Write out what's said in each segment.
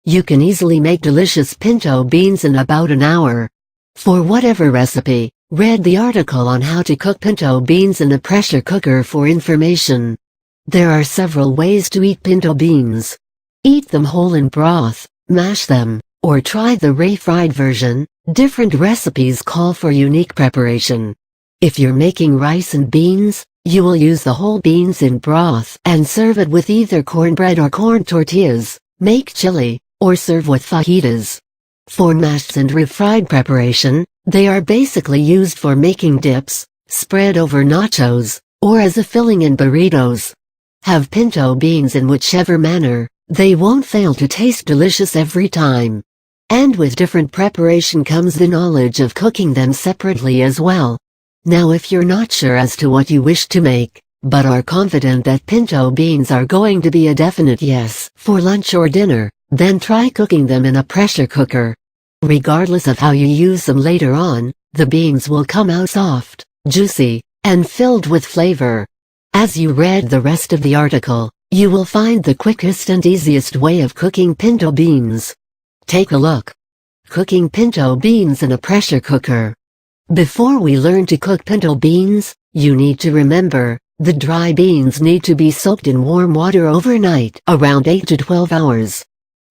You can easily make delicious pinto beans in about an hour. For whatever recipe, read the article on how to cook pinto beans in a pressure cooker for information. There are several ways to eat pinto beans. Eat them whole in broth, mash them, or try the refried version. Different recipes call for unique preparation. If you're making rice and beans, you will use the whole beans in broth and serve it with either cornbread or corn tortillas, make chili, or serve with fajitas. For mashed and refried preparation, they are basically used for making dips, spread over nachos, or as a filling in burritos. Have pinto beans in whichever manner, they won't fail to taste delicious every time. And with different preparation comes the knowledge of cooking them separately as well. Now if you're not sure as to what you wish to make, but are confident that pinto beans are going to be a definite yes for lunch or dinner, then try cooking them in a pressure cooker. Regardless of how you use them later on, the beans will come out soft, juicy, and filled with flavor. As you read the rest of the article, you will find the quickest and easiest way of cooking pinto beans. Take a look. Cooking pinto beans in a pressure cooker. Before we learn to cook pinto beans, you need to remember, the dry beans need to be soaked in warm water overnight, around 8 to 12 hours.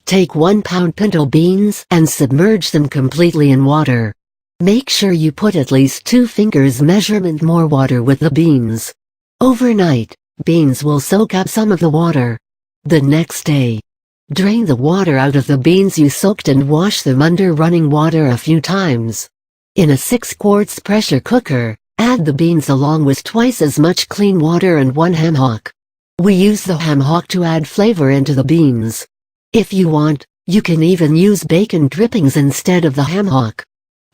Take 1 pound pinto beans and submerge them completely in water. Make sure you put at least 2 fingers measurement more water with the beans. Overnight, beans will soak up some of the water. The next day, drain the water out of the beans you soaked and wash them under running water a few times. In a 6 quarts pressure cooker, add the beans along with twice as much clean water and 1 ham hock. We use the ham hock to add flavor into the beans. If you want, you can even use bacon drippings instead of the ham hock.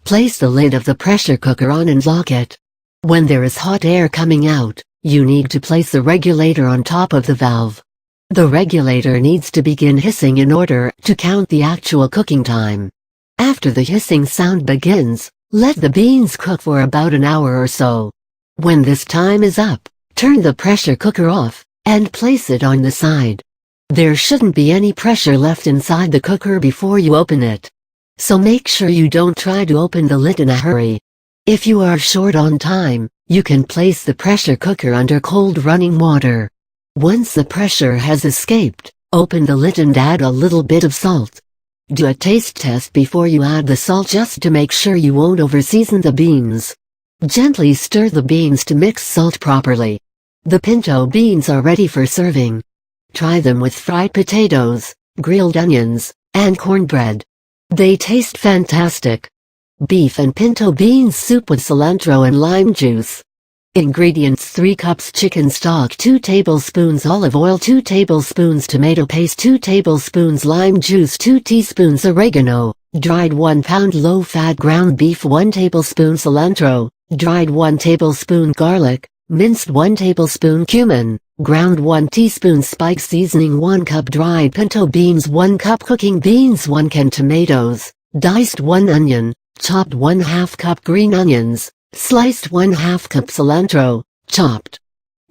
Place the lid of the pressure cooker on and lock it. When there is hot air coming out, you need to place the regulator on top of the valve. The regulator needs to begin hissing in order to count the actual cooking time. After the hissing sound begins, let the beans cook for about an hour or so. When this time is up, turn the pressure cooker off, and place it on the side. There shouldn't be any pressure left inside the cooker before you open it. So make sure you don't try to open the lid in a hurry. If you are short on time, you can place the pressure cooker under cold running water. Once the pressure has escaped, open the lid and add a little bit of salt. Do a taste test before you add the salt just to make sure you won't overseason the beans. Gently stir the beans to mix salt properly. The pinto beans are ready for serving. Try them with fried potatoes, grilled onions, and cornbread. They taste fantastic. Beef and pinto beans soup with cilantro and lime juice. Ingredients: 3 cups chicken stock, 2 tablespoons olive oil, 2 tablespoons tomato paste, 2 tablespoons lime juice, 2 teaspoons oregano, dried 1 pound low-fat ground beef, 1 tablespoon cilantro, dried 1 tablespoon garlic, minced 1 tablespoon cumin, ground 1 teaspoon spice seasoning, 1 cup dried pinto beans, 1 cup cooking beans, 1 can tomatoes, diced 1 onion, chopped 1/2 cup green onions, sliced 1/2 cup cilantro, chopped.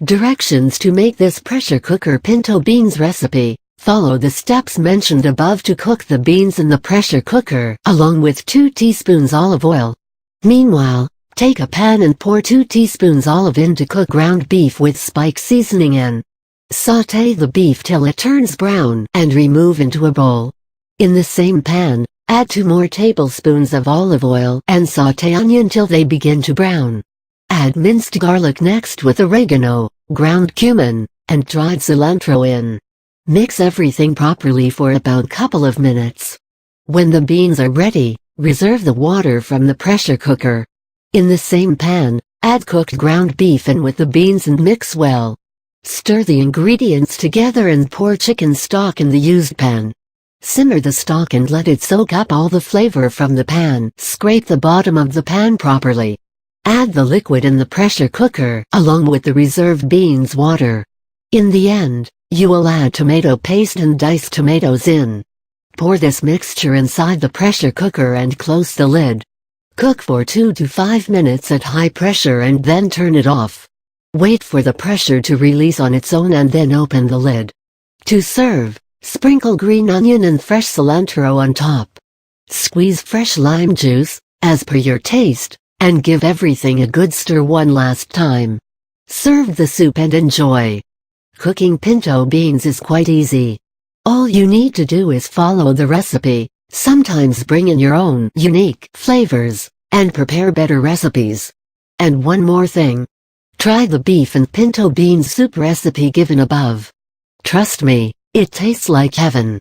Directions to make this pressure cooker pinto beans recipe: follow the steps mentioned above to cook the beans in the pressure cooker, along with 2 teaspoons olive oil. Meanwhile, take a pan and pour 2 teaspoons olive in to cook ground beef with spike seasoning in. Sauté the beef till it turns brown and remove into a bowl. In the same pan, add 2 more tablespoons of olive oil and sauté onion till they begin to brown. Add minced garlic next with oregano, ground cumin, and dried cilantro in. Mix everything properly for about couple of minutes. When the beans are ready, reserve the water from the pressure cooker. In the same pan, add cooked ground beef in with the beans and mix well. Stir the ingredients together and pour chicken stock in the used pan. Simmer the stock and let it soak up all the flavor from the pan. Scrape the bottom of the pan properly. Add the liquid in the pressure cooker along with the reserved beans water. In the end, you will add tomato paste and diced tomatoes in. Pour this mixture inside the pressure cooker and close the lid. Cook for 2 to 5 minutes at high pressure and then turn it off. Wait for the pressure to release on its own and then open the lid. To serve, Sprinkle green onion and fresh cilantro on top. Squeeze fresh lime juice, as per your taste, and give everything a good stir one last time. Serve the soup and enjoy. Cooking pinto beans is quite easy. All you need to do is follow the recipe, sometimes bring in your own unique flavors, and prepare better recipes. And one more thing. Try the beef and pinto beans soup recipe given above. Trust me, it tastes like heaven.